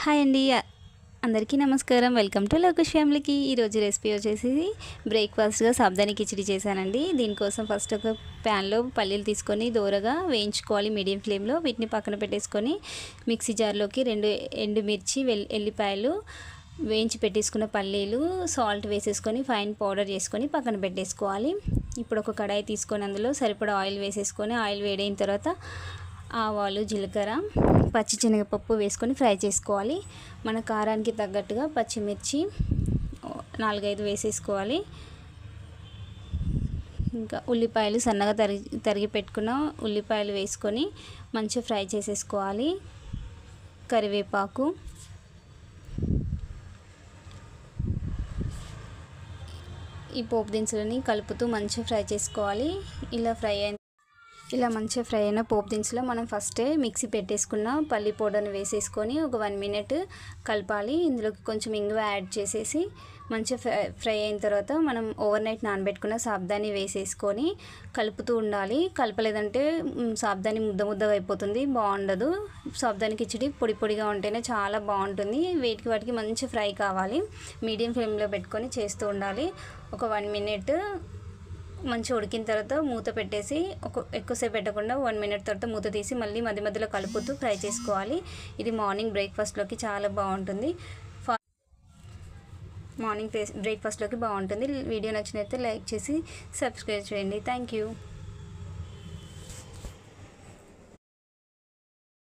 Hi అండి, అందరికీ నమస్కారం. వెల్కమ్ టు లోకేష్ ఫ్యామిలీకి. ఈరోజు రెసిపీ వచ్చేసి బ్రేక్ఫాస్ట్గా సాబ్దాని కిచిడి చేశానండి. దీనికోసం ఫస్ట్ ఒక ప్యాన్లో పల్లీలు తీసుకొని దోరగా వేయించుకోవాలి మీడియం ఫ్లేమ్లో. వీటిని పక్కన పెట్టేసుకొని మిక్సీ జార్లోకి 2 ఎండుమిర్చి, ఎల్లిపాయలు, వేయించి పెట్టేసుకున్న పల్లీలు, సాల్ట్ వేసేసుకొని ఫైన్ పౌడర్ చేసుకొని పక్కన పెట్టేసుకోవాలి. ఇప్పుడు ఒక కడాయి తీసుకొని అందులో సరిపడా ఆయిల్ వేసేసుకొని ఆయిల్ వేడైన తర్వాత ఆవాలు, జీలకర్ర, పచ్చిశనగపప్పు వేసుకొని ఫ్రై చేసుకోవాలి. మన కారానికి తగ్గట్టుగా పచ్చిమిర్చి 4-5 వేసేసుకోవాలి. ఇంకా ఉల్లిపాయలు సన్నగా తరిగి పెట్టుకున్న ఉల్లిపాయలు వేసుకొని మంచిగా ఫ్రై చేసేసుకోవాలి. కరివేపాకు, ఈ పోపు దినుసులని కలుపుతూ మంచిగా ఫ్రై చేసుకోవాలి. ఇలా మంచిగా ఫ్రై అయిన పోపు దినుసులో మనం ఫస్టే మిక్సీ పెట్టేసుకున్న పల్లి పౌడర్ని వేసేసుకొని ఒక 1 మినిట్ కలపాలి. ఇందులోకి కొంచెం ఇంగువ యాడ్ చేసేసి మంచిగా ఫ్రై అయిన తర్వాత మనం ఓవర్ నైట్ నానబెట్టుకున్న సాబ్దాని వేసేసుకొని కలుపుతూ ఉండాలి. కలపలేదంటే సాబ్దాని ముద్దగా అయిపోతుంది, బాగుండదు. సాబ్దాని కిచిడి పొడి పొడిగా ఉంటేనే చాలా బాగుంటుంది. వాటికి మంచి ఫ్రై కావాలి. మీడియం ఫ్లేమ్లో పెట్టుకొని చేస్తూ ఉండాలి. ఒక 1 మినిట్ మంచిగా ఉడికిన తర్వాత మూత పెట్టేసి ఎక్కువసేపు పెట్టకుండా 1 మినిట్ తర్వాత మూత తీసి మళ్ళీ మధ్య మధ్యలో కలుపుతూ ఫ్రై చేసుకోవాలి. ఇది మార్నింగ్ బ్రేక్ఫాస్ట్లోకి చాలా బాగుంటుంది. బ్రేక్ఫాస్ట్లోకి బాగుంటుంది. వీడియో నచ్చినట్లయితే లైక్ చేసి సబ్స్క్రైబ్ చేయండి. Thank you.